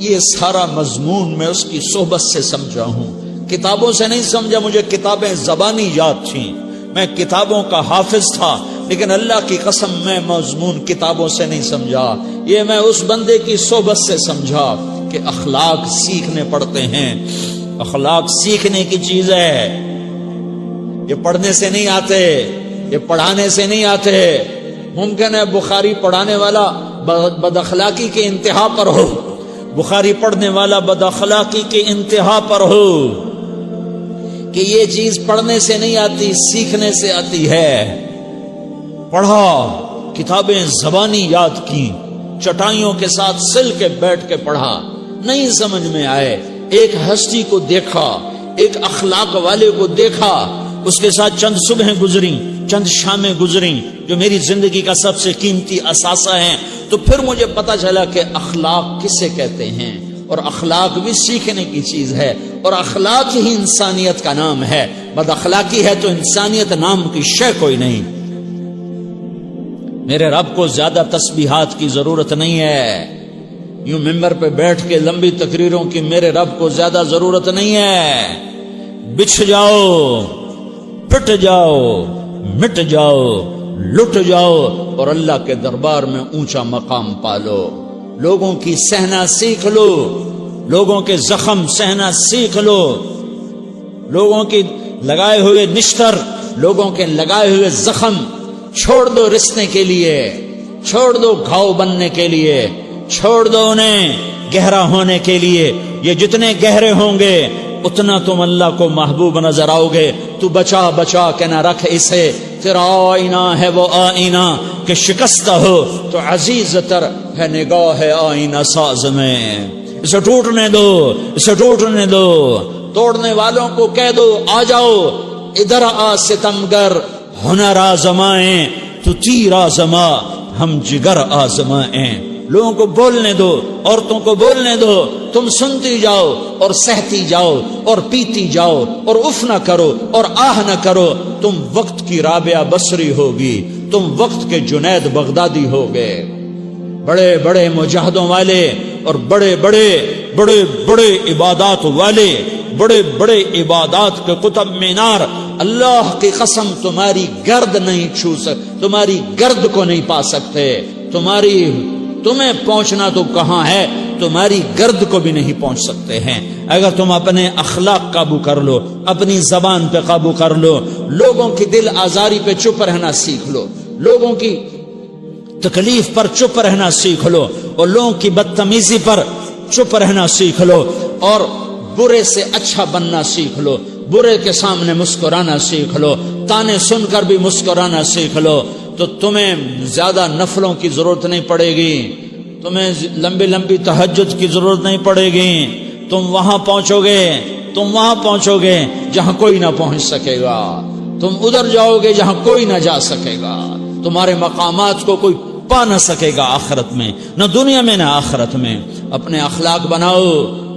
یہ سارا مضمون میں اس کی صحبت سے سمجھا ہوں، کتابوں سے نہیں سمجھا۔ مجھے کتابیں زبانی یاد تھیں، میں کتابوں کا حافظ تھا، لیکن اللہ کی قسم میں مضمون کتابوں سے نہیں سمجھا، یہ میں اس بندے کی صحبت سے سمجھا کہ اخلاق سیکھنے پڑتے ہیں۔ اخلاق سیکھنے کی چیز ہے، یہ پڑھنے سے نہیں آتے، یہ پڑھانے سے نہیں آتے۔ ممکن ہے بخاری پڑھانے والا بد اخلاقی کے انتہا پر ہو، بخاری پڑھنے والا بد اخلاقی کے انتہا پر ہو، کہ یہ چیز پڑھنے سے نہیں آتی، سیکھنے سے آتی ہے۔ پڑھا، کتابیں زبانی یاد کی، چٹائیوں کے ساتھ سل کے بیٹھ کے پڑھا، نہیں سمجھ میں آئے، ایک ہستی کو دیکھا، ایک اخلاق والے کو دیکھا، اس کے ساتھ چند صبحیں گزری، چند شامیں گزری جو میری زندگی کا سب سے قیمتی اثاثہ ہیں، تو پھر مجھے پتا چلا کہ اخلاق کسے کہتے ہیں، اور اخلاق بھی سیکھنے کی چیز ہے، اور اخلاق ہی انسانیت کا نام ہے۔ بد اخلاقی ہے تو انسانیت نام کی شے کوئی نہیں۔ میرے رب کو زیادہ تسبیحات کی ضرورت نہیں ہے، یوں ممبر پہ بیٹھ کے لمبی تقریروں کی میرے رب کو زیادہ ضرورت نہیں ہے۔ بچھ جاؤ، پٹ جاؤ، مٹ جاؤ، لٹ جاؤ، اور اللہ کے دربار میں اونچا مقام پالو۔ لوگوں کی سہنا سیکھ لو، لوگوں کے زخم سہنا سیکھ لو، لوگوں کی لگائے ہوئے نشتر، لوگوں کے لگائے ہوئے زخم چھوڑ دو رسنے کے لیے، چھوڑ دو گھاؤ بننے کے لیے، چھوڑ دو انہیں گہرا ہونے کے لیے۔ یہ جتنے گہرے ہوں گے اتنا تم اللہ کو محبوب نظر آؤ گے۔ تو بچا بچا کے نہ رکھ اسے، تیرا آئینہ ہے وہ آئینہ کہ شکستہ ہو تو عزیز تر ہے نگاہ آئینہ ساز میں۔ اسے ٹوٹنے دو، اسے ٹوٹنے دو۔ توڑنے والوں کو کہہ دو آ جاؤ، ادھر آ ستمگر، ہنر آزمائیں تو تیر آزما، ہم جگر آزمائیں۔ لوگوں کو بولنے دو، عورتوں کو بولنے دو، تم سنتی جاؤ اور سہتی جاؤ اور پیتی جاؤ اور اف نہ کرو اور آہ نہ کرو۔ تم وقت کی رابعہ بصری ہوگی، تم وقت کے جنید بغدادی ہوگے۔ بڑے بڑے مجاہدوں والے اور بڑے بڑے بڑے بڑے عبادات والے، بڑے بڑے عبادات کے قطب مینار، اللہ کی قسم تمہاری گرد نہیں چھو سکتے، تمہاری گرد کو نہیں پا سکتے۔ تمہیں پہنچنا تو کہاں ہے، تمہاری گرد کو بھی نہیں پہنچ سکتے ہیں۔ اگر تم اپنے اخلاق قابو کر لو، اپنی زبان پہ قابو کر لو، لوگوں کی دل آزاری پہ چپ رہنا سیکھ لو، لوگوں کی تکلیف پر چپ رہنا سیکھ لو، اور لوگوں کی بدتمیزی پر چپ رہنا سیکھ لو، اور برے سے اچھا بننا سیکھ لو، برے کے سامنے مسکرانا سیکھ لو، تانے سن کر بھی مسکرانا سیکھ لو، تو تمہیں زیادہ نفلوں کی ضرورت نہیں پڑے گی، تمہیں لمبی لمبی تہجد کی ضرورت نہیں پڑے گی۔ تم وہاں پہنچو گے جہاں کوئی نہ پہنچ سکے گا، تم ادھر جاؤ گے جہاں کوئی نہ جا سکے گا، تمہارے مقامات کو کوئی پا نہ سکے گا آخرت میں، نہ دنیا میں نہ آخرت میں۔ اپنے اخلاق بناؤ،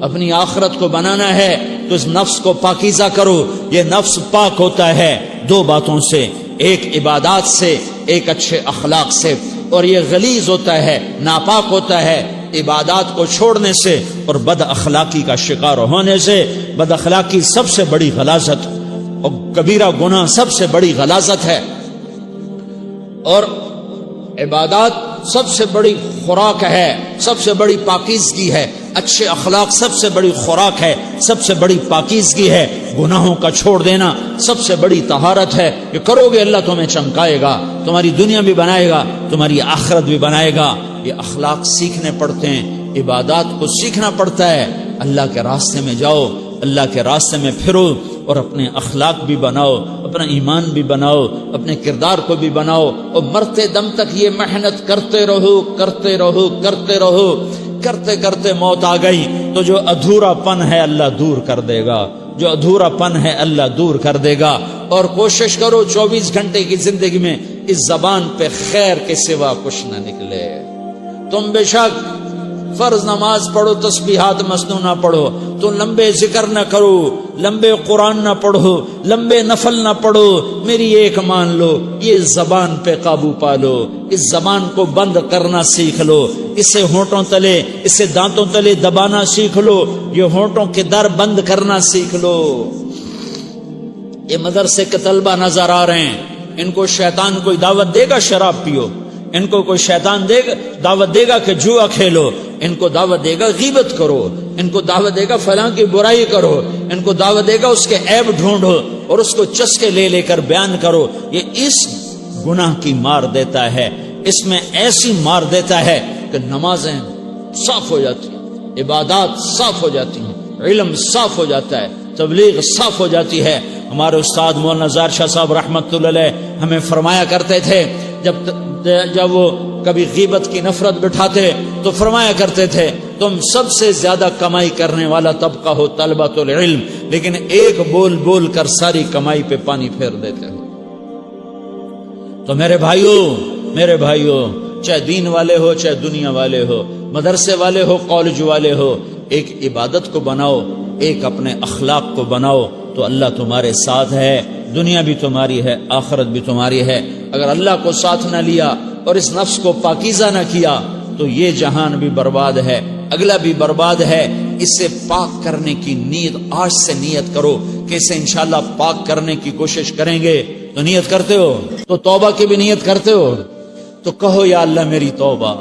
اپنی آخرت کو بنانا ہے تو اس نفس کو پاکیزہ کرو۔ یہ نفس پاک ہوتا ہے دو باتوں سے، ایک عبادات سے، ایک اچھے اخلاق سے، اور یہ غلیظ ہوتا ہے، ناپاک ہوتا ہے عبادات کو چھوڑنے سے اور بد اخلاقی کا شکار ہونے سے۔ بد اخلاقی سب سے بڑی غلاظت اور کبیرہ گناہ سب سے بڑی غلاظت ہے، اور عبادات سب سے بڑی خوراک ہے، سب سے بڑی پاکیزگی ہے۔ اچھے اخلاق سب سے بڑی خوراک ہے، سب سے بڑی پاکیزگی ہے۔ گناہوں کا چھوڑ دینا سب سے بڑی طہارت ہے۔ یہ کرو گے اللہ تمہیں چمکائے گا، تمہاری دنیا بھی بنائے گا، تمہاری آخرت بھی بنائے گا۔ یہ اخلاق سیکھنے پڑتے ہیں، عبادات کو سیکھنا پڑتا ہے۔ اللہ کے راستے میں جاؤ، اللہ کے راستے میں پھرو، اور اپنے اخلاق بھی بناؤ، اپنا ایمان بھی بناؤ، اپنے کردار کو بھی بناؤ، اور مرتے دم تک یہ محنت کرتے رہو، کرتے رہو، کرتے رہو۔ کرتے کرتے موت آ گئی تو جو ادھورا پن ہے اللہ دور کر دے گا، جو ادھورا پن ہے اللہ دور کر دے گا۔ اور کوشش کرو 24 گھنٹے کی زندگی میں اس زبان پہ خیر کے سوا کچھ نہ نکلے۔ تم بے شک فرض نماز پڑھو، تسبیحات مسنونہ پڑھو، تو لمبے ذکر نہ کرو، لمبے قرآن نہ پڑھو، لمبے نفل نہ پڑھو، میری ایک مان لو، یہ زبان پہ قابو پالو، اس زبان کو بند کرنا سیکھ لو، اسے ہونٹوں تلے، اسے دانتوں تلے دبانا سیکھ لو، یہ ہونٹوں کے در بند کرنا سیکھ لو۔ یہ مدرسے کے طلبہ نظر آ رہے ہیں، ان کو شیطان کوئی دعوت دے گا شراب پیو، ان کو کوئی شیطان دعوت دے گا کہ جوا کھیلو، ان کو دعوت دے گا غیبت کرو، ان کو دعوت دے گا فلاں کی برائی کرو، ان کو دعوت دے گا اس کے عیب ڈھونڈو اور اس کو چسکے لے لے کر بیان کرو۔ یہ اس گناہ کی مار دیتا ہے، اس میں ایسی مار دیتا ہے کہ نمازیں صاف ہو جاتی ہیں، عبادات صاف ہو جاتی ہیں، علم صاف ہو جاتا ہے، تبلیغ صاف ہو جاتی ہے۔ ہمارے استاد مولانا زار شاہ صاحب رحمت اللہ علیہ ہمیں فرمایا کرتے تھے، جب وہ کبھی غیبت کی نفرت بٹھاتے تو فرمایا کرتے تھے تم سب سے زیادہ کمائی کرنے والا طبقہ ہو طلبۃ العلم، لیکن ایک بول بول کر ساری کمائی پہ پانی پھیر دیتے ہو۔ تو میرے بھائیوں چاہے دین والے ہو چاہے دنیا والے ہو، مدرسے والے ہو کالج والے ہو، ایک عبادت کو بناؤ، ایک اپنے اخلاق کو بناؤ تو اللہ تمہارے ساتھ ہے، دنیا بھی تمہاری ہے، آخرت بھی تمہاری ہے۔ اگر اللہ کو ساتھ نہ لیا اور اس نفس کو پاکیزہ نہ کیا تو یہ جہان بھی برباد ہے، اگلا بھی برباد ہے۔ اسے پاک کرنے کی نیت آج سے نیت کرو کہ اسے انشاءاللہ پاک کرنے کی کوشش کریں گے۔ تو نیت کرتے ہو تو توبہ کی بھی نیت کرتے ہو، تو کہو یا اللہ میری توبہ،